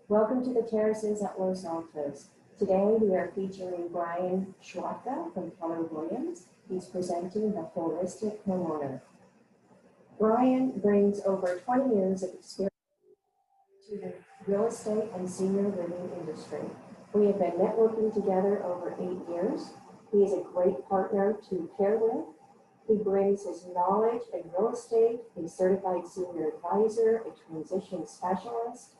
Welcome to the Terraces at Los Altos. Today we are featuring Brian Schwatka from Keller Williams. He's presenting the Holistic Homeowner. Brian brings over 20 years of experience to the real estate and senior living industry. We have been networking together over 8 years. He is a great partner to pair with. He brings his knowledge in real estate, a certified senior advisor, a transition specialist,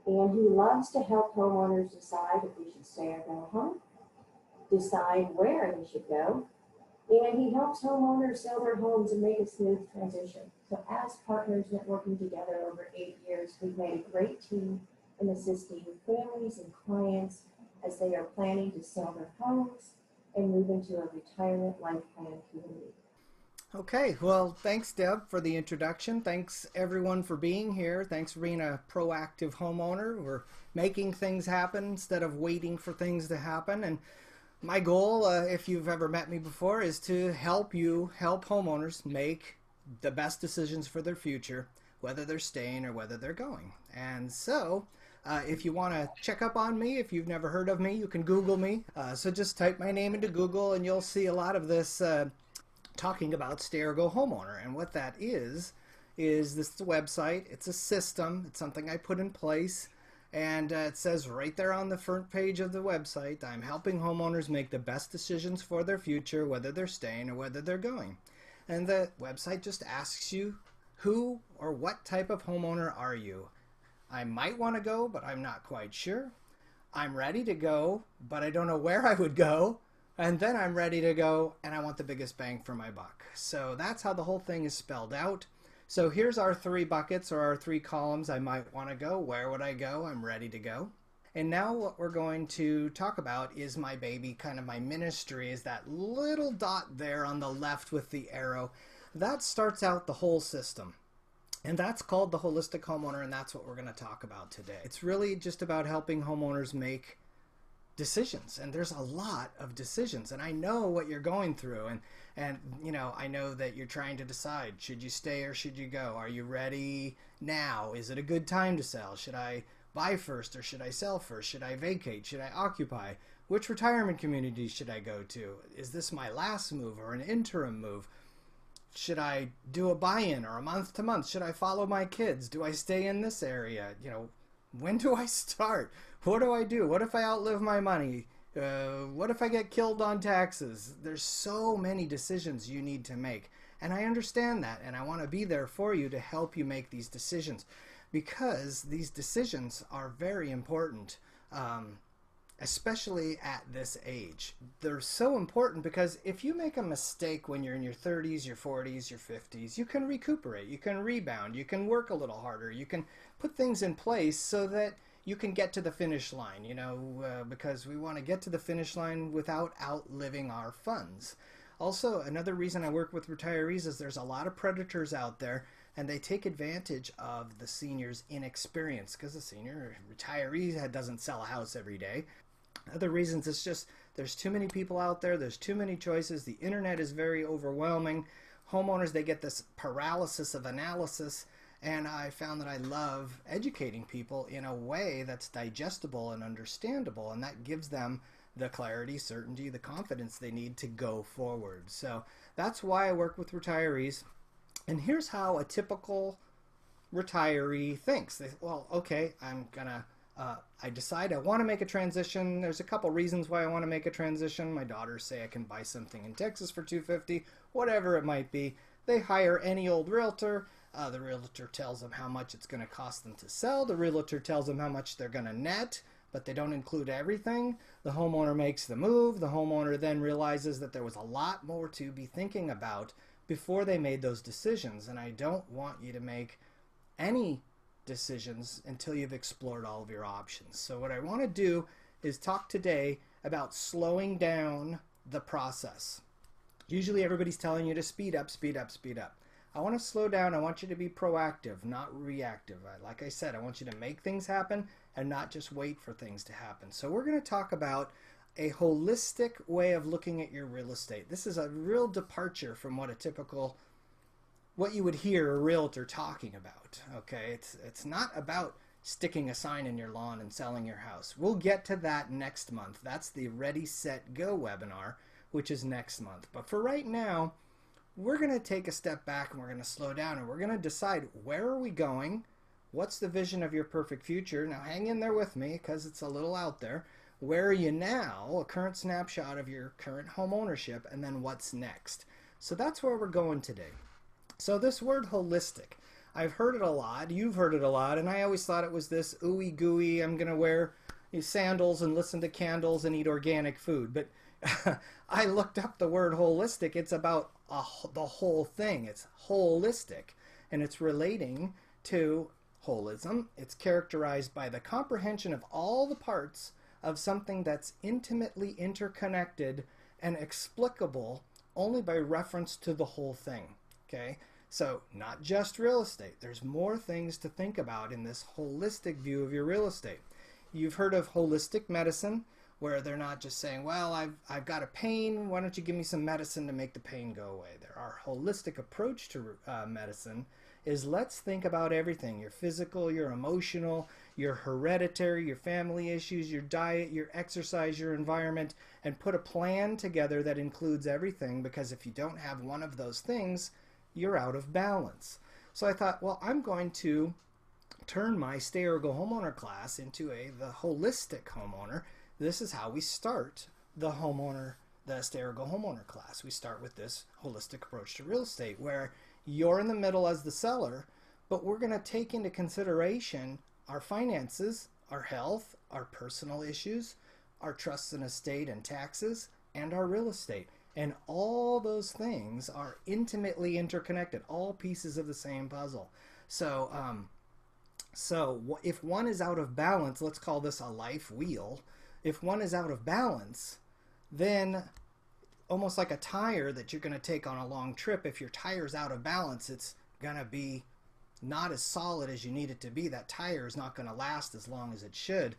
and he loves to help homeowners decide if they should stay or go home, decide where they should go, and he helps homeowners sell their homes and make a smooth transition. So as partners networking together over 8 years, we've made a great team in assisting families and clients as they are planning to sell their homes and move into a retirement life plan community. Okay, well, thanks, Deb, for the introduction. Thanks, everyone, for being here. Thanks for being a proactive homeowner. We're making things happen instead of waiting for things to happen. And my goal, if you've ever met me before, is to help homeowners make the best decisions for their future, whether they're staying or whether they're going. And so, if you want to check up on me, if you've never heard of me, you can Google me. So just type my name into Google and you'll see a lot of this talking about Starigo Homeowner. And what that is this is a website, it's a system, it's something I put in place, and it says right there on the front page of the website, I'm helping homeowners make the best decisions for their future, whether they're staying or whether they're going. And the website just asks you, who or what type of homeowner are you? I might want to go, but I'm not quite sure. I'm ready to go, but I don't know where I would go. And then I'm ready to go and I want the biggest bang for my buck. So that's how the whole thing is spelled out. So here's our three buckets or our three columns. I might want to go. Where would I go? I'm ready to go. And now what we're going to talk about is my baby, kind of my ministry, is that little dot there on the left with the arrow. That starts out the whole system. And that's called the Holistic Homeowner, and that's what we're going to talk about today. It's really just about helping homeowners make decisions, and there's a lot of decisions, and I know what you're going through, and you know, I know that you're trying to decide, should you stay or should you go? Are you ready now? Is it a good time to sell? Should I buy first or should I sell first? Should I vacate? Should I occupy? Which retirement community should I go to? Is this my last move or an interim move? Should I do a buy-in or a month to month? Should I follow my kids? Do I stay in this area? You know, when do I start? What do I do? What if I outlive my money? What if I get killed on taxes? There's so many decisions you need to make. And I understand that. And I want to be there for you to help you make these decisions. Because these decisions are very important. Especially at this age. They're so important because if you make a mistake when you're in your 30s, your 40s, your 50s, you can recuperate, you can rebound, you can work a little harder, you can put things in place so that you can get to the finish line, you know, because we want to get to the finish line without outliving our funds. Also, another reason I work with retirees is there's a lot of predators out there and they take advantage of the senior's inexperience because the senior retiree doesn't sell a house every day. Other reasons, it's just there's too many people out there, there's too many choices, the internet is very overwhelming. Homeowners, they get this paralysis of analysis, and I found that I love educating people in a way that's digestible and understandable, and that gives them the clarity, certainty, the confidence they need to go forward. So that's why I work with retirees. And here's how a typical retiree thinks. They, well, okay, I decide I want to make a transition. There's a couple reasons why I want to make a transition. My daughters say I can buy something in Texas for $250, whatever it might be. They hire any old realtor. The realtor tells them how much it's going to cost them to sell. The realtor tells them how much they're going to net, but they don't include everything. The homeowner makes the move. The homeowner then realizes that there was a lot more to be thinking about before they made those decisions. And I don't want you to make any decisions until you've explored all of your options. So what I want to do is talk today about slowing down the process. Usually everybody's telling you to speed up, speed up, speed up. I want to slow down. I want you to be proactive, not reactive. Like I said, I want you to make things happen and not just wait for things to happen. So we're going to talk about a holistic way of looking at your real estate. This is a real departure from what you would hear a realtor talking about. Okay, it's not about sticking a sign in your lawn and selling your house. We'll get to that next month. That's the Ready, Set, Go webinar, which is next month. But for right now, we're going to take a step back and we're going to slow down and we're going to decide, where are we going? What's the vision of your perfect future? Now hang in there with me because it's a little out there. Where are you now? A current snapshot of your current home ownership, and then what's next? So that's where we're going today. So this word holistic, I've heard it a lot, you've heard it a lot, and I always thought it was this ooey gooey, I'm going to wear sandals and listen to candles and eat organic food. But I looked up the word holistic. It's about the whole thing. It's holistic, and it's relating to holism. It's characterized by the comprehension of all the parts of something that's intimately interconnected and explicable only by reference to the whole thing. Okay, so not just real estate. There's more things to think about in this holistic view of your real estate. You've heard of holistic medicine, where they're not just saying, well, I've got a pain, why don't you give me some medicine to make the pain go away? Our holistic approach to medicine is, let's think about everything: your physical, your emotional, your hereditary, your family issues, your diet, your exercise, your environment, and put a plan together that includes everything, because if you don't have one of those things, you're out of balance. So I thought, well, I'm going to turn my Starigo Homeowner class into the Holistic Homeowner. This is how we start the Starigo Homeowner class. We start with this holistic approach to real estate, where you're in the middle as the seller, but we're going to take into consideration our finances, our health, our personal issues, our trusts and estate and taxes, and our real estate. And all those things are intimately interconnected, all pieces of the same puzzle. So if one is out of balance, let's call this a life wheel. If one is out of balance, then almost like a tire that you're going to take on a long trip, if your tire's out of balance, it's going to be not as solid as you need it to be. That tire is not going to last as long as it should.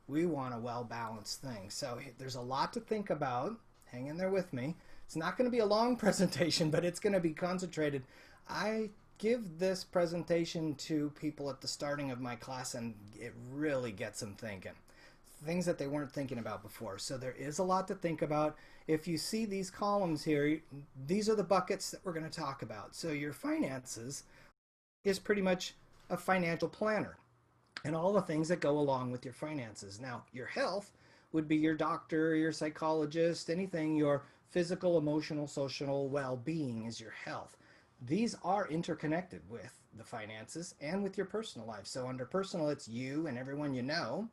We want a well-balanced thing. So there's a lot to think about. Hang in there with me. It's not going to be a long presentation, but it's going to be concentrated. I give this presentation to people at the starting of my class, and it really gets them thinking. Things that they weren't thinking about before. So there is a lot to think about. If you see these columns here, these are the buckets that we're going to talk about. So your finances is pretty much a financial planner and all the things that go along with your finances. Now, your health would be your doctor, your psychologist, anything. Your physical, emotional, social well-being is your health. These are interconnected with the finances and with your personal life. So under personal, it's you and everyone you know.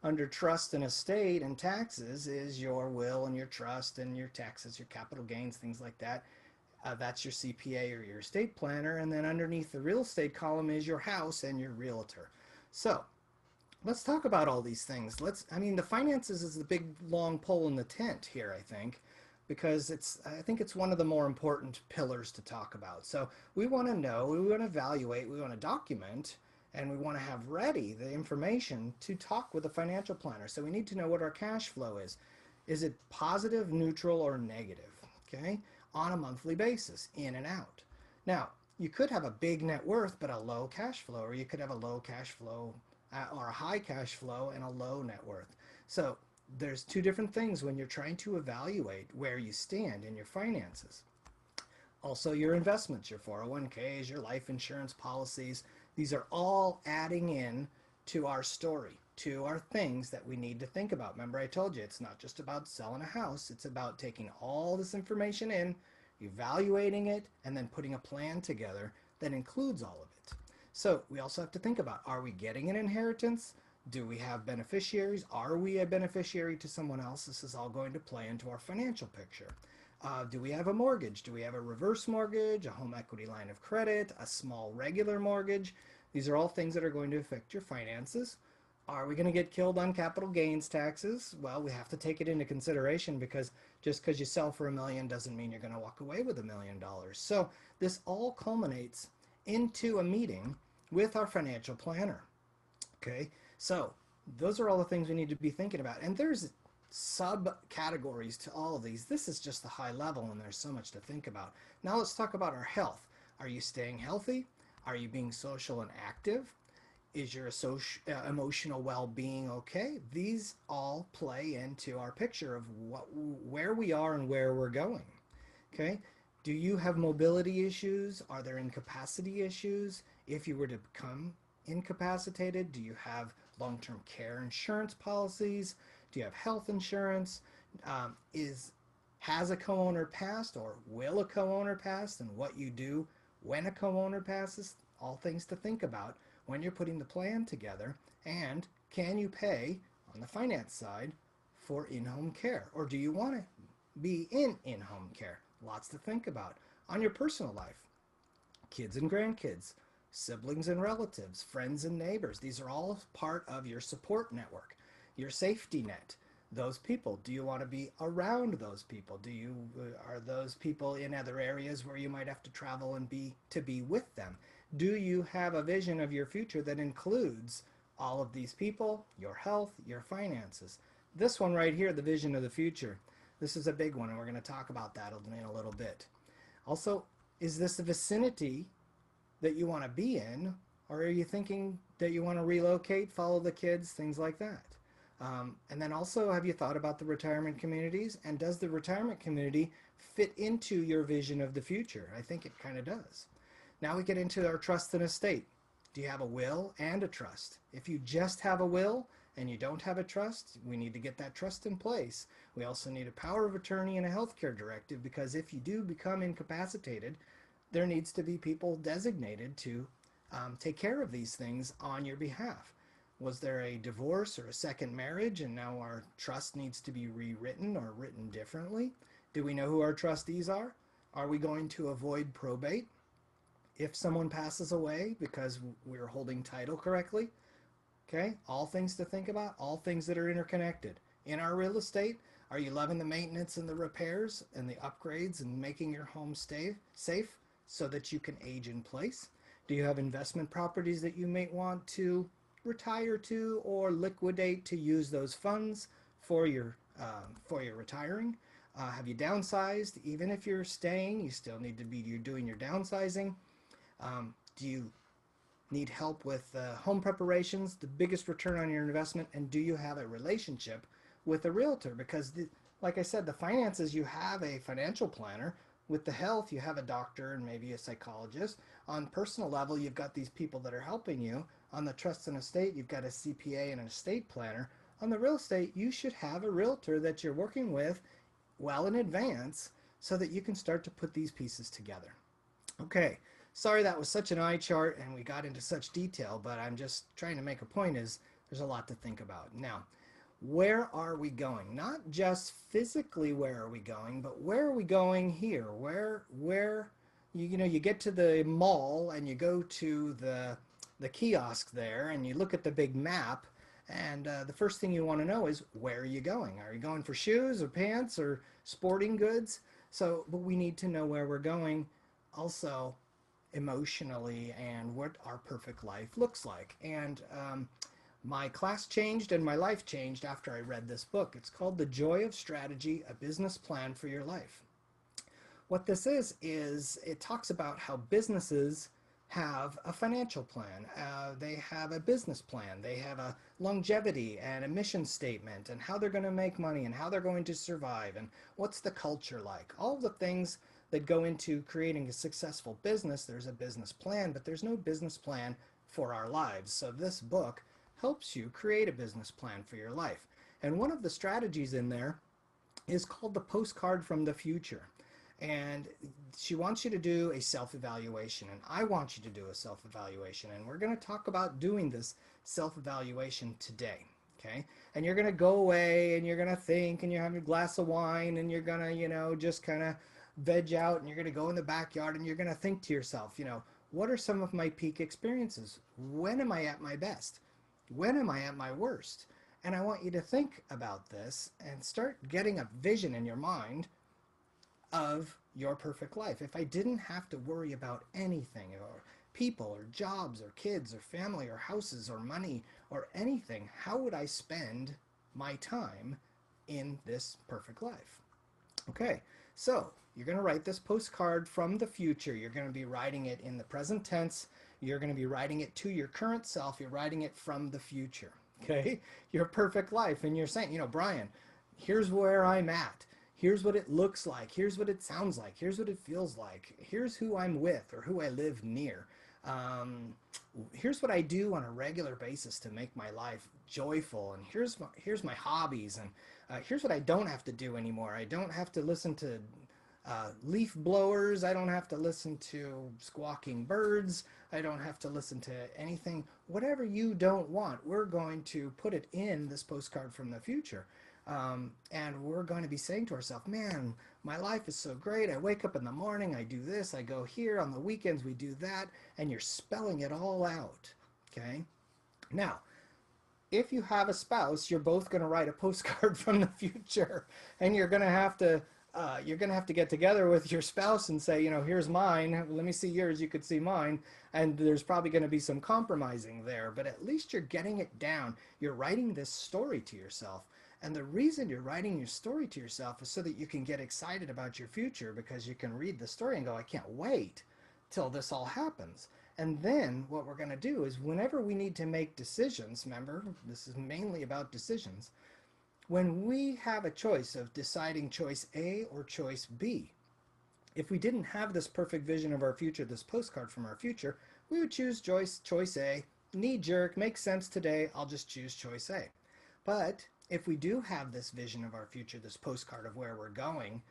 Under trust and estate and taxes is your will and your trust and your taxes, your capital gains, things like that. That's your CPA or your estate planner. And then underneath the real estate column is your house and your realtor. So let's talk about all these things. The finances is the big long pole in the tent here, I think, because I think it's one of the more important pillars to talk about. So we want to know, we want to evaluate, we want to document, and we want to have ready the information to talk with a financial planner. So we need to know what our cash flow is. Is it positive, neutral, or negative? Okay, on a monthly basis, in and out. Now, you could have a big net worth but a low cash flow, or you could have a low cash flow or a high cash flow and a low net worth. So there's two different things when you're trying to evaluate where you stand in your finances. Also, your investments, your 401ks, your life insurance policies, these are all adding in to our story, to our things that we need to think about. Remember, I told you, it's not just about selling a house. It's about taking all this information in, evaluating it, and then putting a plan together that includes all of it. So we also have to think about, are we getting an inheritance? Do we have beneficiaries? Are we a beneficiary to someone else? This is all going to play into our financial picture. Do we have a mortgage? Do we have a reverse mortgage, a home equity line of credit, a small regular mortgage? These are all things that are going to affect your finances. Are we going to get killed on capital gains taxes? Well, we have to take it into consideration, because just because you sell for $1 million doesn't mean you're going to walk away with $1 million. So this all culminates into a meeting with our financial planner. Okay, so those are all the things we need to be thinking about. And there's subcategories to all of these. This is just the high level, and there's so much to think about. Now let's talk about our health. Are you staying healthy? Are you being social and active? Is your emotional well-being okay? These all play into our picture of where we are and where we're going. Okay? Do you have mobility issues? Are there incapacity issues? If you were to become incapacitated, do you have long-term care insurance policies? Do you have health insurance? Is Has a co-owner passed, or will a co-owner pass, and what you do when a co-owner passes? All things to think about when you're putting the plan together. And can you pay on the finance side for in-home care, or do you want to be in-home care? Lots to think about. On your personal life, kids and grandkids, siblings and relatives, friends and neighbors. These are all part of your support network, your safety net. Those people, do you want to be around those people? Are those people in other areas where you might have to travel and be with them? Do you have a vision of your future that includes all of these people, your health, your finances? This one right here, the vision of the future, this is a big one, and we're going to talk about that in a little bit. Also, is this the vicinity that you want to be in, or are you thinking that you want to relocate, follow the kids, things like that? And then also, have you thought about the retirement communities, and does the retirement community fit into your vision of the future? I think it kind of does. Now we get into our trust and estate. Do you have a will and a trust? If you just have a will and you don't have a trust, we need to get that trust in place. We also need a power of attorney and a healthcare directive, because if you do become incapacitated, there needs to be people designated to take care of these things on your behalf. Was there a divorce or a second marriage, and now our trust needs to be rewritten or written differently? Do we know who our trustees are? Are we going to avoid probate if someone passes away because we're holding title correctly? Okay, all things to think about, all things that are interconnected. In our real estate, are you loving the maintenance and the repairs and the upgrades and making your home stay safe so that you can age in place? Do you have investment properties that you may want to retire to or liquidate to use those funds for your retiring? Have you downsized? Even if you're staying, you still need to be doing your downsizing. Do you need help with home preparations, the biggest return on your investment? And do you have a relationship with a realtor? Because like I said, the finances, you have a financial planner. With the health, you have a doctor and maybe a psychologist. On personal level, you've got these people that are helping you. On the trust and estate, you've got a CPA and an estate planner. On the real estate, you should have a realtor that you're working with well in advance so that you can start to put these pieces together. Okay, sorry that was such an eye chart and we got into such detail, but I'm just trying to make a point is there's a lot to think about. Now, where are we going? Not just physically where are we going, but where are we going here? Where you get to the mall and you go to the kiosk there and you look at the big map, and the first thing you want to know is, where are you going? Are you going for shoes or pants or sporting goods? So, but we need to know where we're going also emotionally and what our perfect life looks like. And my class changed and my life changed after I read this book. It's called The Joy of Strategy, A Business Plan for Your Life. What this is it talks about how businesses have a financial plan. They have a business plan. They have a longevity and a mission statement, and how they're going to make money and how they're going to survive and what's the culture like. All the things that go into creating a successful business. There's a business plan, but there's no business plan for our lives. So this book helps you create a business plan for your life. And one of the strategies in there is called the Postcard from the Future. And she wants you to do a self-evaluation, and I want you to do a self-evaluation, and we're going to talk about doing this self-evaluation today. Okay, and you're going to go away and you're going to think, and you're having a glass of wine, and you're going to just kind of veg out, and you're going to go in the backyard and you're going to think to yourself, what are some of my peak experiences? When am I at my best? When am I at my worst? And I want you to think about this and start getting a vision in your mind of your perfect life. If I didn't have to worry about anything, or people or jobs or kids or family or houses or money or anything, how would I spend my time in this perfect life? Okay, so you're going to write this postcard from the future. You're going to be writing it in the present tense. You're going to be writing it to your current self. You're writing it from the future. Okay? Your perfect life. And you're saying, Brian, here's where I'm at. Here's what it looks like. Here's what it sounds like. Here's what it feels like. Here's who I'm with or who I live near. Here's what I do on a regular basis to make my life joyful. And here's my hobbies. And here's what I don't have to do anymore. I don't have to listen to leaf blowers. I don't have to listen to squawking birds. I don't have to listen to anything. Whatever you don't want, we're going to put it in this postcard from the future. And we're going to be saying to ourselves, man, my life is so great. I wake up in the morning, I do this, I go here. On the weekends, we do that. And you're spelling it all out. Okay? Now, if you have a spouse, you're both going to write a postcard from the future. And you're going to have to get together with your spouse and say, here's mine. Let me see yours. You could see mine. And there's probably going to be some compromising there. But at least you're getting it down. You're writing this story to yourself. And the reason you're writing your story to yourself is so that you can get excited about your future, because you can read the story and go, I can't wait till this all happens. And then what we're going to do is whenever we need to make decisions, remember, this is mainly about decisions, when we have a choice of deciding choice A or choice B, if we didn't have this perfect vision of our future, this postcard from our future, we would choose choice A, knee jerk, makes sense today, I'll just choose choice A. But if we do have this vision of our future, this postcard of where we're going,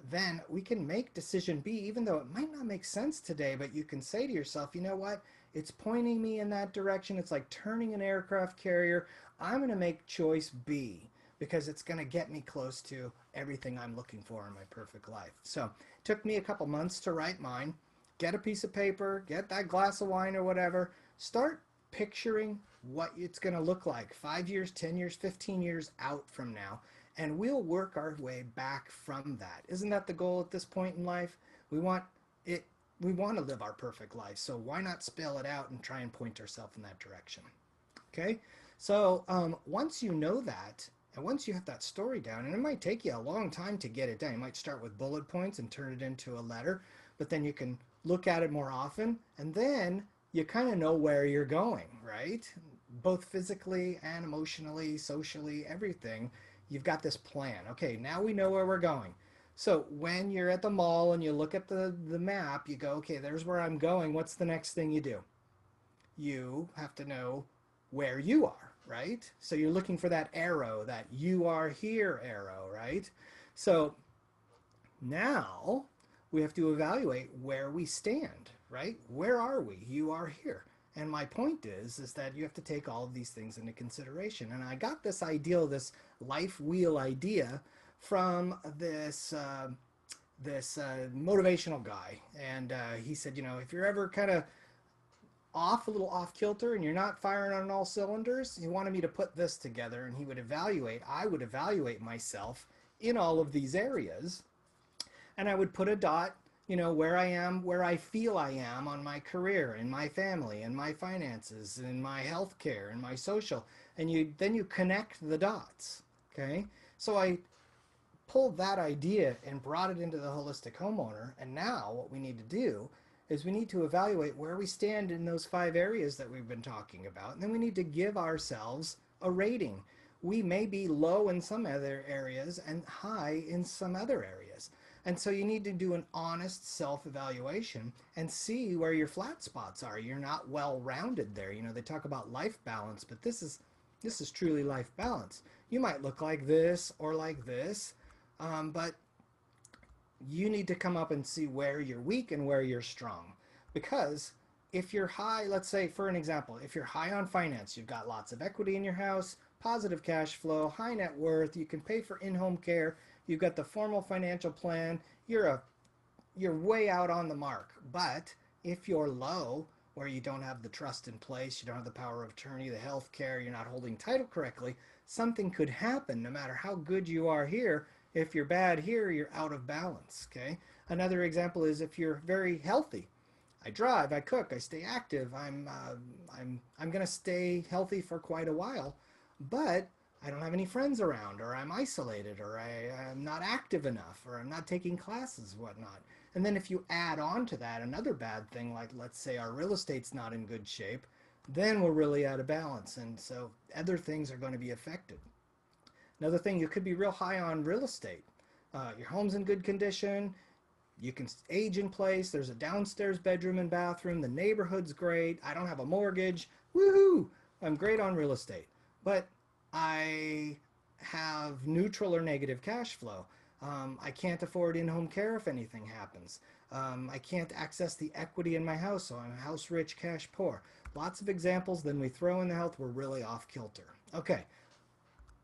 then we can make decision B, even though it might not make sense today, but you can say to yourself, you know what? It's pointing me in that direction. It's like turning an aircraft carrier. I'm going to make choice B because it's going to get me close to everything I'm looking for in my perfect life. So it took me a couple months to write mine. Get a piece of paper, get that glass of wine or whatever, start picturing what it's going to look like 5 years, 10 years, 15 years out from now. And we'll work our way back from that. Isn't that the goal at this point in life? We want to live our perfect life. So why not spell it out and try and point ourselves in that direction? Okay? So once you know that, and once you have that story down, and it might take you a long time to get it done. You might start with bullet points and turn it into a letter, but then you can look at it more often, and then you kind of know where you're going, right? Both physically and emotionally, socially, everything. You've got this plan. Okay, now we know where we're going. So when you're at the mall and you look at the map, you go, okay, there's where I'm going. What's the next thing you do? You have to know where you are, right? So you're looking for that arrow, that you are here arrow, right? So now we have to evaluate where we stand, right? Where are we? You are here. And my point is that you have to take all of these things into consideration. And I got this idea, this life wheel idea, from this motivational guy. And he said, if you're ever kind of a little off kilter and you're not firing on all cylinders, he wanted me to put this together, and I would evaluate myself in all of these areas, and I would put a dot, where I am, where I feel I am on my career, in my family, in my finances, in my health care, in my social, and then you connect the dots, okay? So I pulled that idea and brought it into the Holistic Homeowner, and now what we need to do is we need to evaluate where we stand in those 5 areas that we've been talking about, and then we need to give ourselves a rating. We may be low in some other areas and high in some other areas. And so you need to do an honest self-evaluation and see where your flat spots are. You're not well-rounded there. They talk about life balance, but this is truly life balance. You might look like this or like this, but you need to come up and see where you're weak and where you're strong. Because if you're high, let's say for an example, if you're high on finance, you've got lots of equity in your house, positive cash flow, high net worth, you can pay for in-home care, you've got the formal financial plan, you're way out on the mark. But if you're low, where you don't have the trust in place, you don't have the power of attorney, the health care, you're not holding title correctly, something could happen no matter how good you are here. If you're bad here, you're out of balance, okay? Another example is if you're very healthy. I drive, I cook, I stay active, I'm going to stay healthy for quite a while. But I don't have any friends around, or I'm isolated, or I'm not active enough, or I'm not taking classes, whatnot. And then if you add on to that another bad thing, like let's say our real estate's not in good shape, then we're really out of balance. And so other things are going to be affected. Another thing, you could be real high on real estate. Your home's in good condition. You can age in place. There's a downstairs bedroom and bathroom. The neighborhood's great. I don't have a mortgage. Woohoo! I'm great on real estate. But I have neutral or negative cash flow. I can't afford in-home care if anything happens. I can't access the equity in my house, so I'm house rich, cash poor. Lots of examples. Then we throw in the health. We're really off kilter. Okay,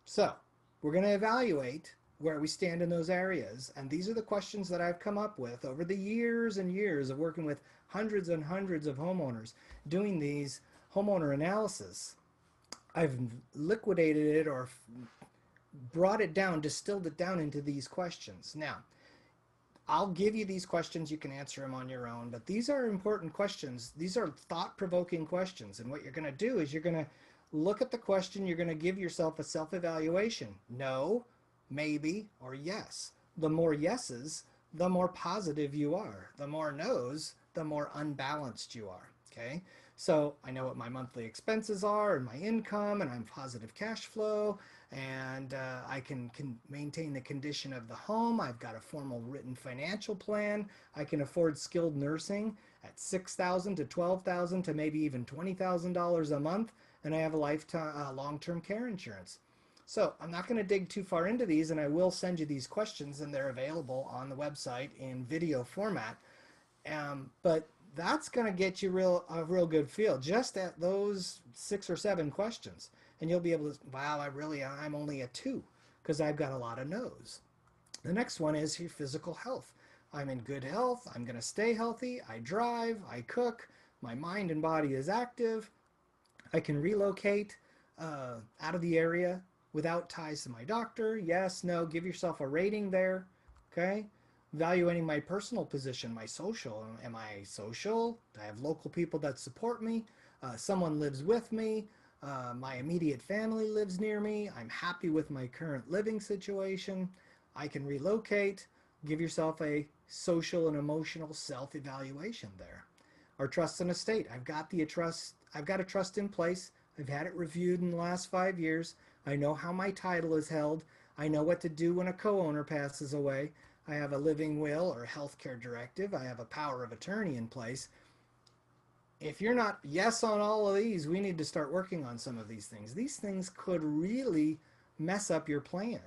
so we're going to evaluate where we stand in those areas. And these are the questions that I've come up with over the years and years of working with hundreds and hundreds of homeowners doing these homeowner analysis. I've liquidated it or brought it down, distilled it down into these questions. Now, I'll give you these questions. You can answer them on your own, but these are important questions. These are thought-provoking questions. And what you're going to do is you're going to look at the question. You're going to give yourself a self-evaluation. No, maybe, or yes. The more yeses, the more positive you are. The more no's, the more unbalanced you are. Okay? So I know what my monthly expenses are and my income, and I'm positive cash flow, and I can maintain the condition of the home. I've got a formal written financial plan. I can afford skilled nursing at $6,000 to $12,000 to maybe even $20,000 a month, and I have a lifetime long-term care insurance. So I'm not going to dig too far into these, and I will send you these questions, and they're available on the website in video format. But that's going to get you a real good feel just at those 6 or 7 questions. And you'll be able to, wow, I'm only a 2 because I've got a lot of no's. The next one is your physical health. I'm in good health. I'm going to stay healthy. I drive. I cook. My mind and body is active. I can relocate out of the area without ties to my doctor. Yes, no, give yourself a rating there. Okay. Evaluating my personal position, my social. Am I social? Do I have local people that support me? Someone lives with me. My immediate family lives near me. I'm happy with my current living situation. I can relocate. Give yourself a social and emotional self-evaluation there. Our trust and estate. I've got a trust in place. I've had it reviewed in the last 5 years. I know how my title is held. I know what to do when a co-owner passes away. I have a living will or healthcare directive. I have a power of attorney in place. If you're not yes on all of these, we need to start working on some of these things. These things could really mess up your plan.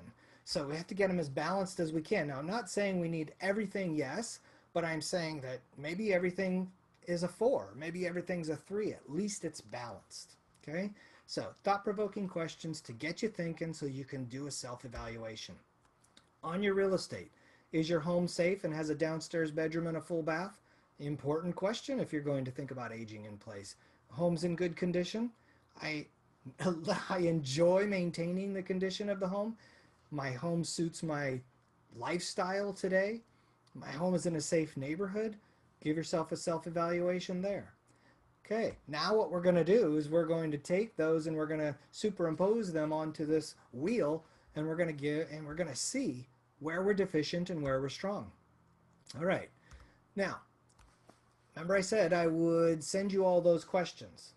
So we have to get them as balanced as we can. Now, I'm not saying we need everything yes, but I'm saying that maybe everything is a 4. Maybe everything's a 3. At least it's balanced. Okay? So thought-provoking questions to get you thinking so you can do a self-evaluation. On your real estate, is your home safe and has a downstairs bedroom and a full bath? Important question if you're going to think about aging in place. Home's in good condition. I enjoy maintaining the condition of the home. My home suits my lifestyle today. My home is in a safe neighborhood. Give yourself a self-evaluation there. Okay, now what we're going to do is we're going to take those and we're going to superimpose them onto this wheel, and we're going to see where we're deficient and where we're strong. All right. Now, remember I said I would send you all those questions.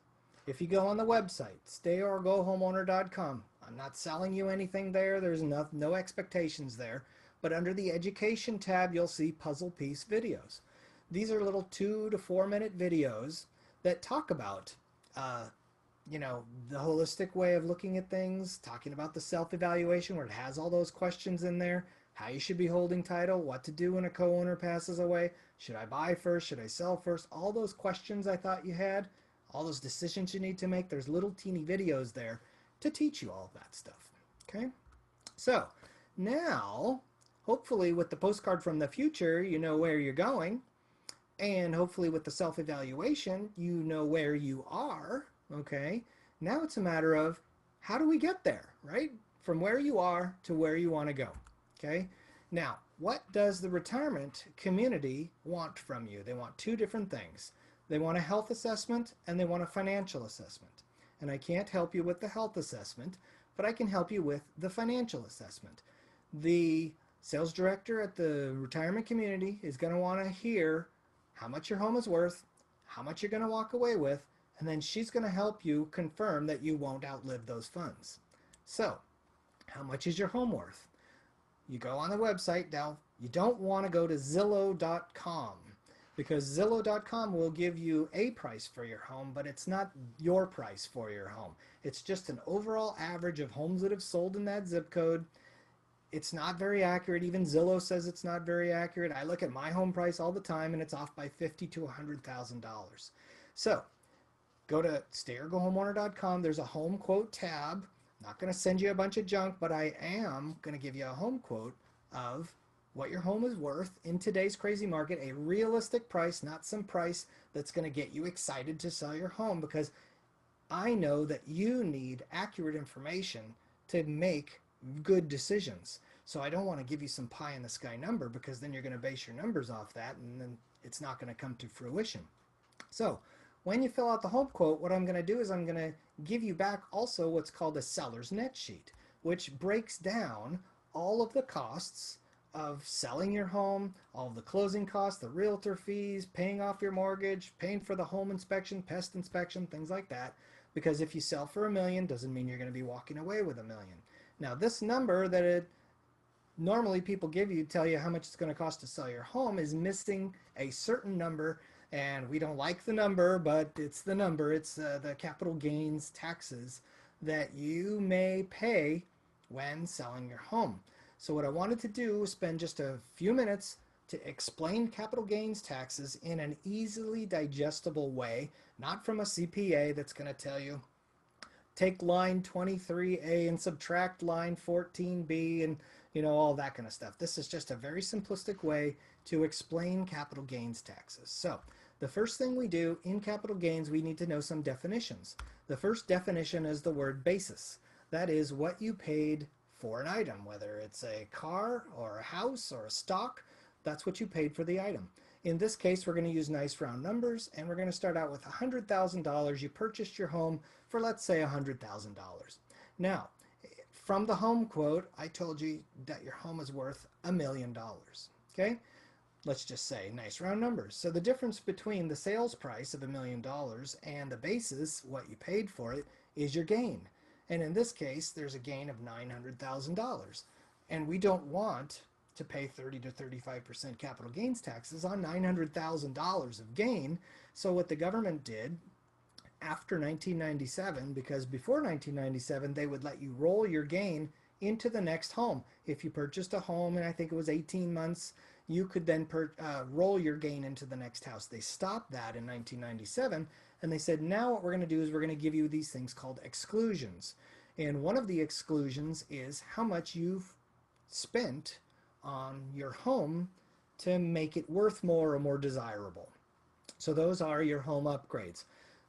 If you go on the website, stayorgohomeowner.com, I'm not selling you anything there. There's no expectations there. But under the education tab, you'll see puzzle piece videos. These are little 2 to 4 minute videos that talk about the holistic way of looking at things, talking about the self-evaluation where it has all those questions in there, how you should be holding title, what to do when a co-owner passes away, should I buy first, should I sell first, all those questions I thought you had, all those decisions you need to make. There's little teeny videos there to teach you all of that stuff. Okay? So now, hopefully with the postcard from the future, you know where you're going. And hopefully with the self-evaluation, you know where you are. Okay? Now it's a matter of how do we get there, right? From where you are to where you want to go. Okay? Now, what does the retirement community want from you? They want 2 different things. They want a health assessment and they want a financial assessment. And I can't help you with the health assessment, but I can help you with the financial assessment. The sales director at the retirement community is going to want to hear how much your home is worth, how much you're going to walk away with, and then she's going to help you confirm that you won't outlive those funds. So, how much is your home worth? You go on the website. Now, you don't want to go to Zillow.com because Zillow.com will give you a price for your home, but it's not your price for your home. It's just an overall average of homes that have sold in that zip code. It's not very accurate. Even Zillow says it's not very accurate. I look at my home price all the time and it's off by $50,000 to $100,000. So go to StarigoHomeowner.com. There's a home quote tab. I'm not going to send you a bunch of junk, but I am going to give you a home quote of what your home is worth in today's crazy market, a realistic price, not some price that's going to get you excited to sell your home, because I know that you need accurate information to make good decisions. So I don't want to give you some pie in the sky number, because then you're going to base your numbers off that and then it's not going to come to fruition. So when you fill out the home quote, what I'm going to do is I'm going to give you back also what's called a seller's net sheet, which breaks down all of the costs of selling your home, all of the closing costs, the realtor fees, paying off your mortgage, paying for the home inspection, pest inspection, things like that. Because if you sell for $1 million, doesn't mean you're going to be walking away with $1 million. Now, this number that normally people give you, tell you how much it's going to cost to sell your home, is missing a certain number, and we don't like the number, but it's the number. It's the capital gains taxes that you may pay when selling your home. So what I wanted to do was spend just a few minutes to explain capital gains taxes in an easily digestible way, not from a CPA that's going to tell you, take line 23A and subtract line 14B and all that kind of stuff. This is just a very simplistic way to explain capital gains taxes. So the first thing we do in capital gains, we need to know some definitions. The first definition is the word basis. That is what you paid for an item, whether it's a car or a house or a stock. That's what you paid for the item. In this case, we're going to use nice round numbers, and we're going to start out with $100,000. You purchased your home for, let's say, $100,000. Now, from the home quote, I told you that your home is worth $1 million. Okay? Let's just say nice round numbers. So the difference between the sales price of $1 million and the basis, what you paid for it, is your gain. And in this case, there's a gain of $900,000. And we don't want to pay 30 to 35% capital gains taxes on $900,000 of gain. So what the government did after 1997, because before 1997, they would let you roll your gain into the next home. If you purchased a home, and I think it was 18 months, you could then roll your gain into the next house. They stopped that in 1997, and they said, now what we're going to do is we're going to give you these things called exclusions. And one of the exclusions is how much you've spent on your home to make it worth more or more desirable. So those are your home upgrades.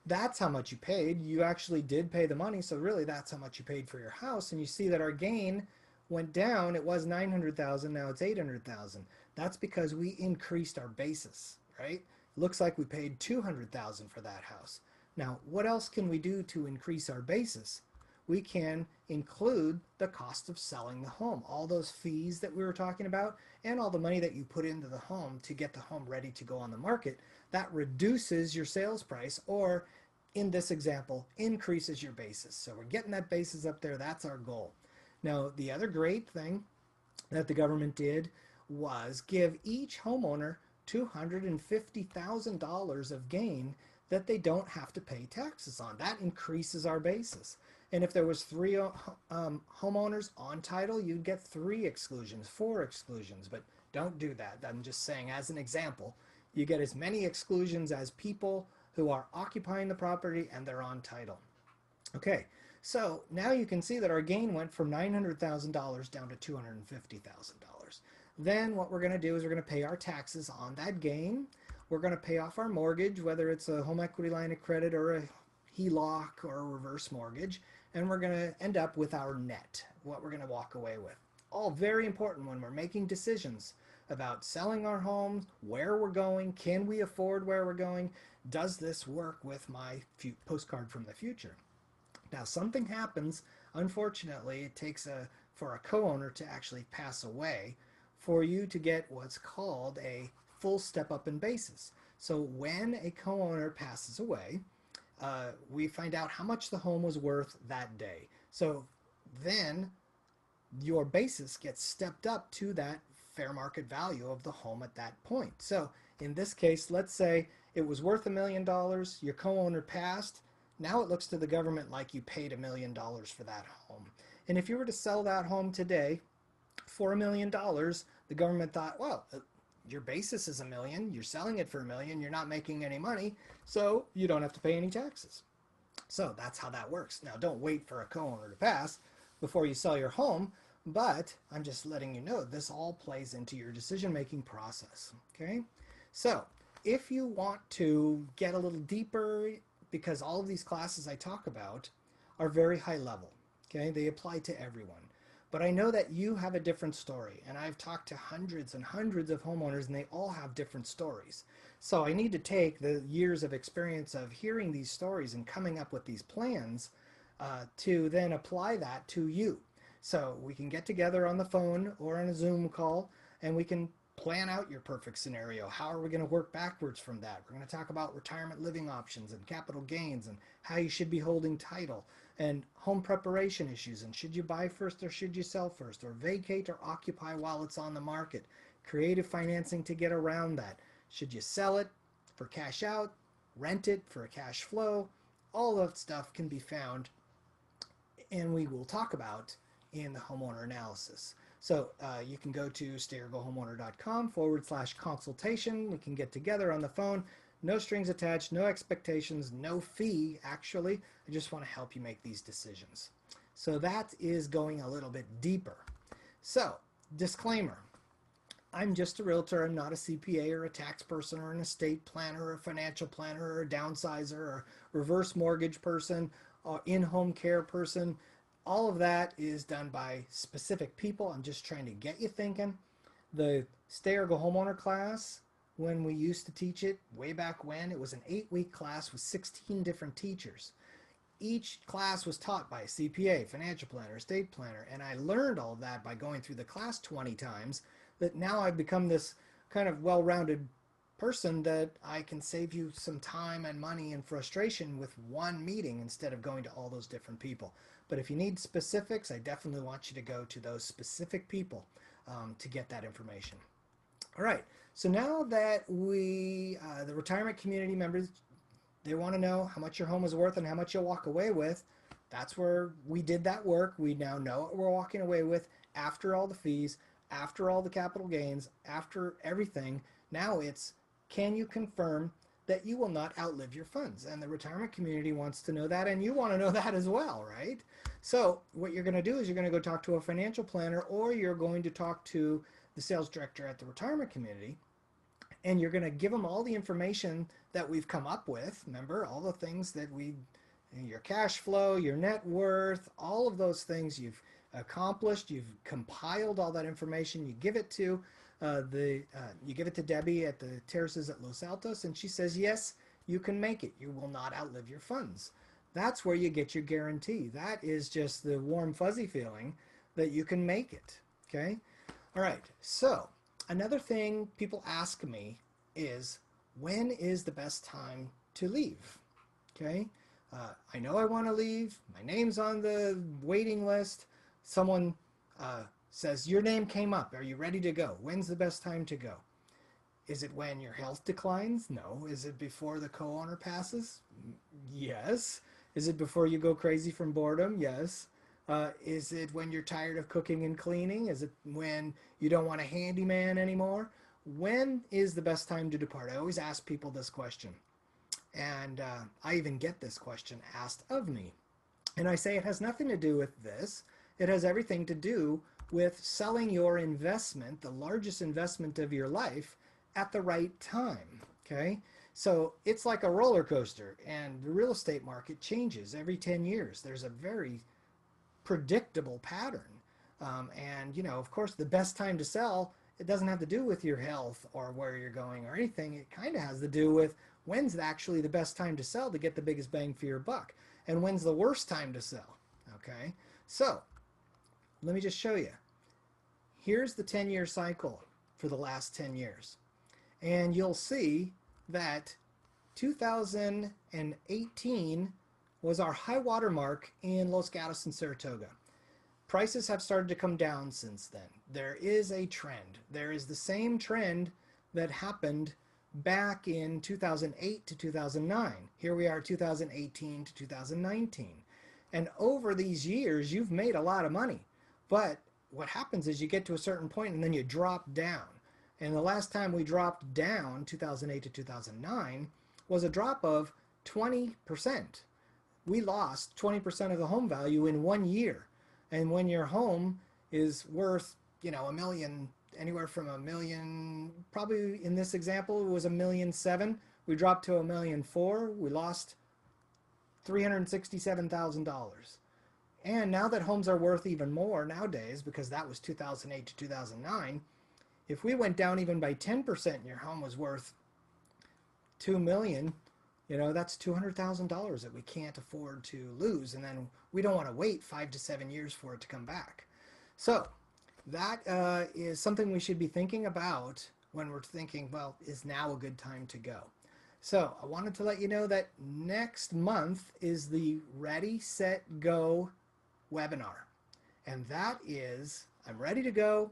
That's how much you paid. You actually did pay the money, so really that's how much you paid for your house. And you see that our gain went down. It was $900,000, now it's $800,000. That's because we increased our basis, right? Looks like we paid $200,000 for that house. Now, what else can we do to increase our basis? We can include the cost of selling the home, all those fees that we were talking about, and all the money that you put into the home to get the home ready to go on the market. That reduces your sales price, or in this example, increases your basis. So we're getting that basis up there. That's our goal. Now, the other great thing that the government did was give each homeowner $250,000 of gain that they don't have to pay taxes on. That increases our basis. And if there was 3 homeowners on title, you'd get 3 exclusions, 4 exclusions, but don't do that. I'm just saying, as an example, you get as many exclusions as people who are occupying the property and they're on title. Okay, so now you can see that our gain went from $900,000 down to $250,000. Then what we're going to do is we're going to pay our taxes on that gain. We're going to pay off our mortgage, whether it's a home equity line of credit or a HELOC or a reverse mortgage, and we're going to end up with our net, what we're going to walk away with. All very important when we're making decisions about selling our homes, where we're going, can we afford where we're going, does this work with my postcard from the future? Now, something happens. Unfortunately, it takes for a co-owner to actually pass away for you to get what's called a full step up in basis. So when a co-owner passes away, we find out how much the home was worth that day. So then your basis gets stepped up to that fair market value of the home at that point. So in this case, let's say it was worth $1 million, your co-owner passed. Now it looks to the government like you paid $1 million for that home. And if you were to sell that home today for $1 million, the government thought, well, your basis is $1 million, you're selling it for $1 million, you're not making any money, so you don't have to pay any taxes. So that's how that works. Now, don't wait for a co-owner to pass before you sell your home, but I'm just letting you know this all plays into your decision-making process, okay? So if you want to get a little deeper, because all of these classes I talk about are very high level, okay? They apply to everyone. But I know that you have a different story, and I've talked to hundreds and hundreds of homeowners, and they all have different stories. So I need to take the years of experience of hearing these stories and coming up with these plans to then apply that to you. So we can get together on the phone or on a Zoom call, and we can plan out your perfect scenario. How are we going to work backwards from that? We're going to talk about retirement living options and capital gains and how you should be holding title and home preparation issues, and should you buy first or should you sell first, or vacate or occupy while it's on the market, creative financing to get around that, should you sell it for cash out, rent it for a cash flow. All that stuff can be found, and we will talk about in the homeowner analysis. So you can go to starigohomeowner.com/consultation. We can get together on the phone. No strings attached, no expectations, no fee, actually. I just want to help you make these decisions. So that is going a little bit deeper. So, disclaimer. I'm just a realtor. I'm not a CPA or a tax person or an estate planner or a financial planner or a downsizer or reverse mortgage person or in-home care person. All of that is done by specific people. I'm just trying to get you thinking. The Starigo Homeowner class, when we used to teach it way back when, it was an 8-week class with 16 different teachers. Each class was taught by a CPA, financial planner, estate planner, and I learned all of that by going through the class 20 times, that now I've become this kind of well-rounded person that I can save you some time and money and frustration with one meeting instead of going to all those different people. But if you need specifics, I definitely want you to go to those specific people to get that information. All right, so now that the retirement community members, they want to know how much your home is worth and how much you'll walk away with. That's where we did that work. We now know what we're walking away with after all the fees, after all the capital gains, after everything. Now it's, can you confirm that you will not outlive your funds? And the retirement community wants to know that, and you want to know that as well, right? So what you're going to do is you're going to go talk to a financial planner, or you're going to talk to the sales director at the retirement community, and you're going to give them all the information that we've come up with. Remember, all the things that your cash flow, your net worth, all of those things you've accomplished. You've compiled all that information. You give it to Debbie at the Terraces at Los Altos, and she says, yes, you can make it. You will not outlive your funds. That's where you get your guarantee. That is just the warm, fuzzy feeling that you can make it, okay? All right, so another thing people ask me is, when is the best time to leave, okay? I know I want to leave. My name's on the waiting list. Someone says, your name came up. Are you ready to go? When's the best time to go? Is it when your health declines? No. Is it before the co-owner passes? Yes. Is it before you go crazy from boredom? Yes. Is it when you're tired of cooking and cleaning? Is it when you don't want a handyman anymore? When is the best time to depart? I always ask people this question. And I even get this question asked of me. And I say it has nothing to do with this. It has everything to do with selling your investment, the largest investment of your life, at the right time, okay? So it's like a roller coaster, and the real estate market changes every 10 years. There's a very predictable pattern. And, you know, of course, the best time to sell, it doesn't have to do with your health or where you're going or anything. It kind of has to do with when's actually the best time to sell to get the biggest bang for your buck, and when's the worst time to sell. Okay, so let me just show you. Here's the 10-year cycle for the last 10 years. And you'll see that 2018 was our high water mark in Los Gatos and Saratoga. Prices have started to come down since then. There is a trend. There is the same trend that happened back in 2008 to 2009. Here we are 2018 to 2019. And over these years, you've made a lot of money. But what happens is you get to a certain point and then you drop down. And the last time we dropped down, 2008 to 2009, was a drop of 20%. We lost 20% of the home value in 1 year. And when your home is worth, $1 million, anywhere from $1 million, probably in this example, it was $1.7 million. We dropped to $1.4 million. We lost $367,000. And now that homes are worth even more nowadays, because that was 2008 to 2009, if we went down even by 10% and your home was worth $2 million, that's $200,000 that we can't afford to lose. And then we don't want to wait 5 to 7 years for it to come back. So that is something we should be thinking about when we're thinking, well, is now a good time to go? So I wanted to let you know that next month is the Ready, Set, Go webinar. And that is, I'm ready to go.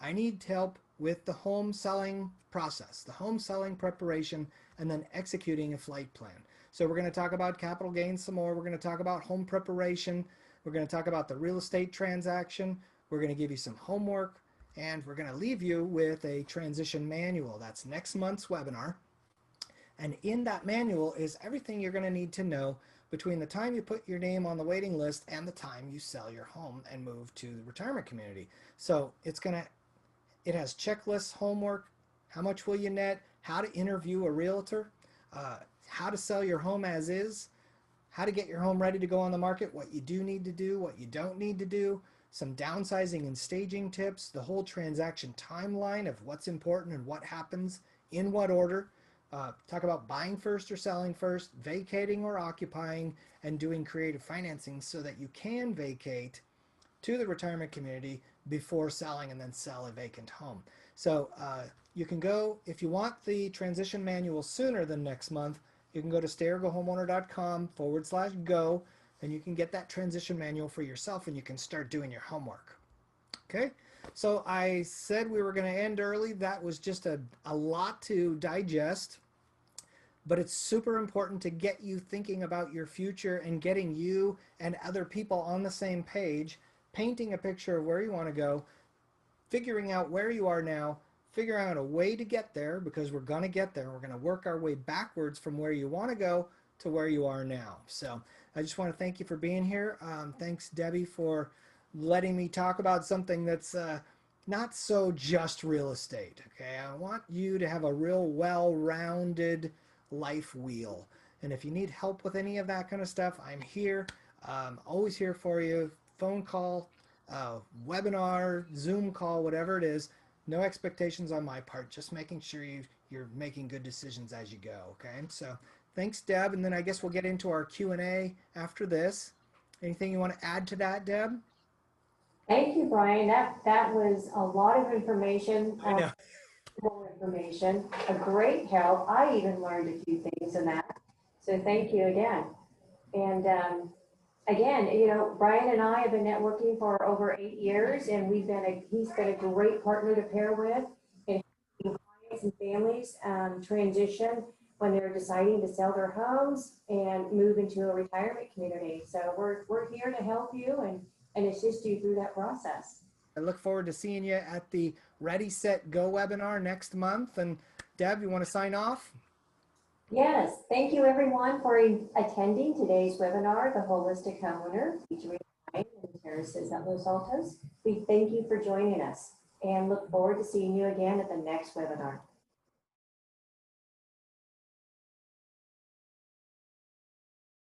I need help with the home selling process, the home selling preparation, and then executing a flight plan. So we're going to talk about capital gains some more. We're going to talk about home preparation. We're going to talk about the real estate transaction. We're going to give you some homework, and we're going to leave you with a transition manual. That's next month's webinar. And in that manual is everything you're going to need to know between the time you put your name on the waiting list and the time you sell your home and move to the retirement community. So it has checklists, homework, how much will you net, how to interview a realtor, how to sell your home as is, how to get your home ready to go on the market, what you do need to do, what you don't need to do, some downsizing and staging tips, the whole transaction timeline of what's important and what happens in what order. Talk about buying first or selling first, vacating or occupying, and doing creative financing so that you can vacate to the retirement community before selling and then sell a vacant home. So you can go, if you want the transition manual sooner than next month, you can go to starigohomeowner.com/go, and you can get that transition manual for yourself and you can start doing your homework. Okay, so I said we were going to end early. That was just a lot to digest. But it's super important to get you thinking about your future and getting you and other people on the same page, painting a picture of where you want to go, figuring out where you are now, figuring out a way to get there, because we're going to get there. We're going to work our way backwards from where you want to go to where you are now. So I just want to thank you for being here. Thanks, Debbie, for letting me talk about something that's not so just real estate. Okay, I want you to have a real well-rounded life wheel, and if you need help with any of that kind of stuff, I'm here. Always here for you. Phone call, webinar, Zoom call, whatever it is. No expectations on my part, just making sure you're making good decisions as you go. Okay, so thanks, Deb, and then I guess we'll get into our Q&A after this. Anything you want to add to that, Deb? Thank you, Brian. That was a lot of information. I know. Information, a great help. I even learned a few things in that. So thank you again. And again, Brian and I have been networking for over 8 years, and he's been a great partner to pair with in helping clients and families transition when they're deciding to sell their homes and move into a retirement community. So we're here to help you and assist you through that process. I look forward to seeing you at the Ready, Set, Go webinar next month. And Deb, you want to sign off? Yes, thank you everyone for attending today's webinar, The Holistic Homeowner, featuring Brian and Terraces at Los Altos. We thank you for joining us and look forward to seeing you again at the next webinar.